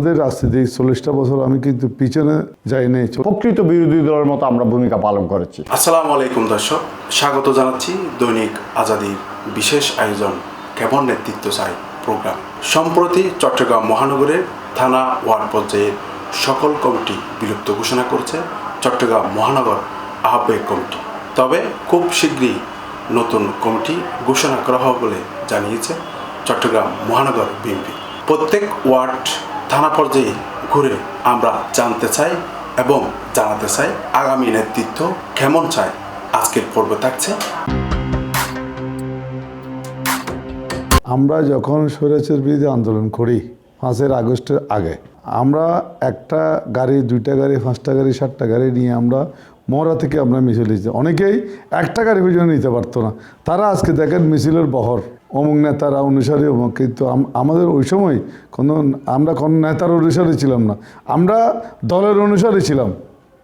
আমাদের রাজনীতি 40টা বছর আমি কিন্তু পিছনে যাই নাই, প্রকৃত বিরোধী দলের মতো আমরা ভূমিকা পালন করেছি। আসসালামু আলাইকুম দর্শক, স্বাগত জানাচ্ছি দৈনিক আজাদির বিশেষ আয়োজন কেমন নেতৃত্ব চাই প্রোগ্রাম। সম্প্রতি চট্টগ্রাম মহানগরের থানা ওয়ার্ড পর্যায়ের সকল কমিটি বিলুপ্ত ঘোষণা করছে চট্টগ্রাম মহানগর আহ্বায়ক কমিটি। তবে খুব শীঘ্রই নতুন কমিটি ঘোষণা করা হবে বলে জানিয়েছে চট্টগ্রাম মহানগর বিএনপি। প্রত্যেক ওয়ার্ড থানা পর্যায়ে ঘুরে আমরা জানতে চাই এবং জানাতে চাই আগামী নেতৃত্ব কেমন চায়। আজকের পর্ব থাকছে। আমরা যখন স্বৈরাচার বিরোধী আন্দোলন করি 5 আগস্টের আগে, আমরা একটা গাড়ি, 2টা গাড়ি, 5টা গাড়ি, 7টা গাড়ি নিয়ে আমরা মরা থেকে আমরা মিছিল দিচ্ছি। অনেকেই একটা গাড়ি পর্যন্ত নিতে পারতো না। তারা আজকে দেখেন মিছিলের বহর, অমুক নেতারা অনুসারী অমুক। কিন্তু আমাদের ওই সময় আমরা কোনো নেতার অনুসারী ছিলাম না, আমরা দলের অনুসারী ছিলাম।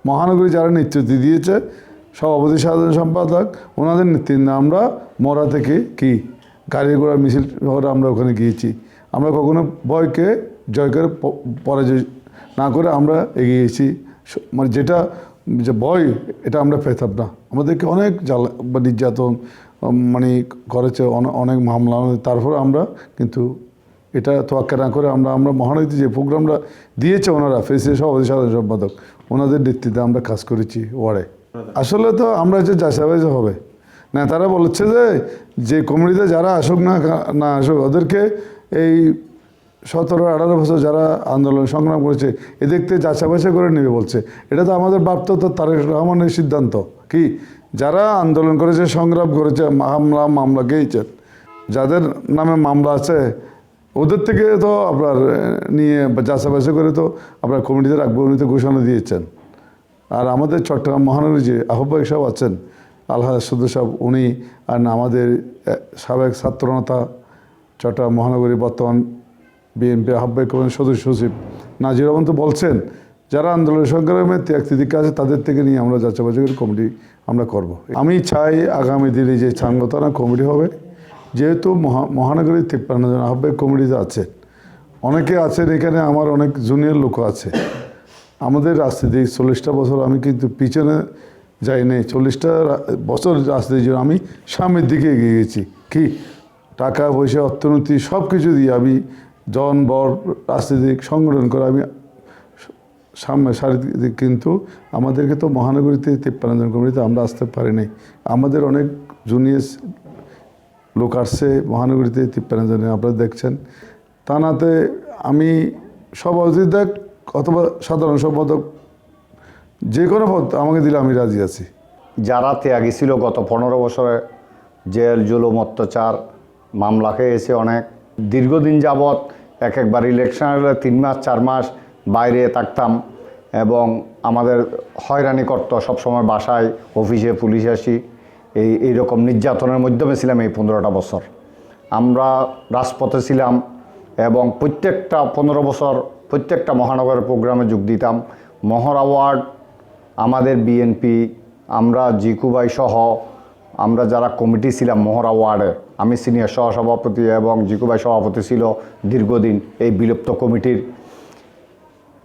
মহানগরী যারা নেতৃত্ব দিয়েছে, সভাপতি, সাধারণ সম্পাদক, ওনাদের নেতৃত্বে আমরা মরা থেকে গাড়ি ঘোড়া মিছিল করে আমরা ওখানে গিয়েছি। আমরা কখনো ভয়কে জয় করে পরাজয় না করে আমরা এগিয়েছি। মানে যেটা যে ভয়, এটা আমরা পেতাম না। আমাদেরকে অনেক জ্বালা বা নির্যাতন করেছে, অনেক মামলা। তারপর আমরা কিন্তু এটা তোয়াক্কা না করে আমরা মহানগরীতে যে প্রোগ্রামটা দিয়েছে ওনারা, প্রেসিডেন্ট, সভাপতি, সাধারণ সম্পাদক, ওনাদের নেতৃত্বে আমরা কাজ করেছি ওয়ার্ডে। আসলে তো আমরা যে যাচাই হবে না, তারা বলেছে যে কমিটিতে যারা আসুক না আসুক, ওদেরকে এই 17-18 বছর যারা আন্দোলন সংগ্রাম করেছে এদেরকে যাচাই করে নেবে বলছে। এটা তো আমাদের ভাবতো তো তারেক রহমানের সিদ্ধান্ত। যারা আন্দোলন করেছে, সংগ্রাম করেছে, মামলা গেয়েছেন, যাদের নামে মামলা আছে, ওদের থেকে তো আপনার নিয়ে যাচাই করে তো আপনার কমিটিতে রাখবো, উনি তো ঘোষণা দিয়েছেন। আর আমাদের চট্টগ্রাম মহানগরী যে আহ্বায়ক সাহেব আছেন, আলহাজ সদস্য সাহেব, উনি আর আমাদের সাবেক ছাত্রনেতা চট্টগ্রাম মহানগরী বর্তমান বিএনপি আহ্বায়ক কমিটির সদস্য সচিব নাজির রহমান তো বলছেন, যারা আন্দোলন সংগ্রামে ত্যাগ তিতিক্ষা আছে তাদের থেকে নিয়ে আমরা যাচাই করে কমিটি আমরা করব। আমি চাই আগামী দিনে যে সাংগঠনিক কমিটি হবে, যেহেতু মহানগরীর 53 জন আহ্বায়ক কমিটিতে আছে, অনেকে আছেন এখানে, আমার অনেক জুনিয়র লোক আছে। আমাদের রাজনীতি 40টা বছর আমি কিন্তু পিছনে যাই নাই, 40টা বছর রাজনীতির জন্য আমি সামনের দিকে এগিয়ে গেছি। টাকা পয়সা, অর্থনীতি সব কিছু দিয়ে আমি বর রাজনৈতিক সংগঠন করে আমি সামনে সারিদিক। কিন্তু আমাদেরকে তো মহানগরীতে 53 জন কমিটিতে আমরা আসতে পারি নাই। আমাদের অনেক জুনিয়র লোক আসছে মহানগরীতে 53 জনে, আপনারা দেখছেন। থানাতে আমি সভাপতি অথবা সাধারণ সম্পাদক, যে কোনো পদ আমাকে দিলে আমি রাজি আছি। যারা ত্যাগী ছিল গত 15 বছরে জেল, জুলুম, অত্যাচার, মামলা খেয়েছে অনেক, দীর্ঘদিন যাবৎ একবার ইলেকশন হলে 3 মাস 4 মাস বাইরে থাকতাম এবং আমাদের হয়রানি করতো সবসময়, বাসায়, অফিসে পুলিশ আসি, এইরকম নির্যাতনের মাধ্যমে ছিলাম এই 15টা বছর। আমরা রাজপথে ছিলাম এবং প্রত্যেকটা 15 বছর প্রত্যেকটা মহানগরের প্রোগ্রামে যোগ দিতাম। মহড়া ওয়ার্ড আমাদের বিএনপি, আমরা জিকু ভাই সহ আমরা যারা কমিটি ছিলাম মহড়া ওয়ার্ডে, আমি সিনিয়র সহসভাপতি এবং জিকু ভাই সভাপতি ছিল দীর্ঘদিন এই বিলুপ্ত কমিটির।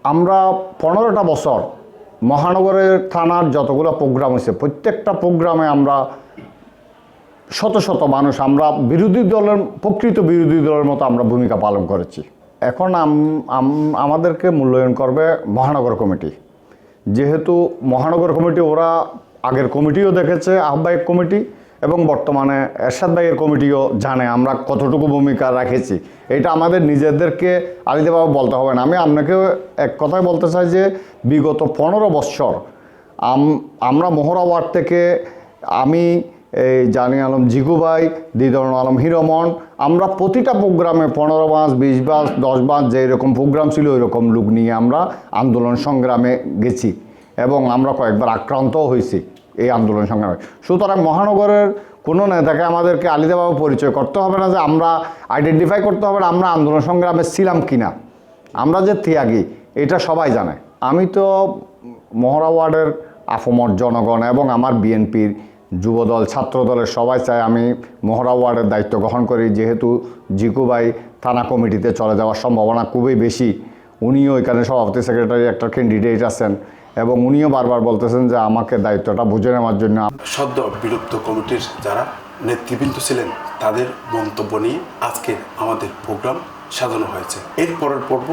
আমরা 15টা বছর মহানগরের থানার যতগুলো প্রোগ্রাম হয়েছে প্রত্যেকটা প্রোগ্রামে আমরা শত শত মানুষ, আমরা বিরোধী দলের, প্রকৃত বিরোধী দলের মতো আমরা ভূমিকা পালন করেছি। এখন আমাদেরকে মূল্যায়ন করবে মহানগর কমিটি। যেহেতু মহানগর কমিটি, ওরা আগের কমিটিও দেখেছে, আহ্বায়ক কমিটি, এবং বর্তমানে এরশাদ ভাইয়ের কমিটিও জানে আমরা কতটুকু ভূমিকা রাখেছি। এটা আমাদের নিজেদেরকে আলিদাভাবে বলতে হবে না। আমি আপনাকে এক কথায় বলতে চাই যে বিগত 15 বছর আমরা মহড়া ওয়ার্ড থেকে, আমি জানি আলম জিকু ভাই, দিদরুল আলম হিরমন, আমরা প্রতিটা প্রোগ্রামে 15 মাস 20 মাস 10 মাস যে এরকম প্রোগ্রাম ছিল ওই রকম লোক নিয়ে আমরা আন্দোলন সংগ্রামে গেছি এবং আমরা কয়েকবার আক্রান্তও হয়েছি এই আন্দোলন সংগ্রামে। সুতরাং মহানগরের কোনো নেতাকে আমাদেরকে আলিদাভাবে পরিচয় করতে হবে না, যে আমরা আইডেন্টিফাই করতে হবে না আমরা আন্দোলন সংগ্রামে ছিলাম কিনা, আমরা যে ত্যাগী এটা সবাই জানে। আমি তো মহড়া ওয়ার্ডের আফমর জনগণ এবং আমার বিএনপির যুবদল, ছাত্রদলের সবাই চায় আমি মহড়া ওয়ার্ডের দায়িত্ব গ্রহণ করি। যেহেতু জিকু ভাই থানা কমিটিতে চলে যাওয়ার সম্ভাবনা খুবই বেশি, উনিও এখানে সভাপতি সেক্রেটারি একটা ক্যান্ডিডেট আছেন এবং উনিও বারবার বলতেছেন যে আমাকে দায়িত্বটা বুঝে নেওয়ার জন্য। সদ্য বিলুপ্ত কমিটির যারা নেতৃবৃন্দ ছিলেন তাদের মন্তব্য নিয়ে আজকে আমাদের প্রোগ্রাম সাজানো হয়েছে। এর পরের পর্ব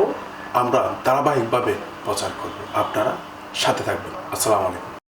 আমরা ধারাবাহিকভাবে প্রচার করব, আপনারা সাথে থাকবেন। আসসালামু আলাইকুম।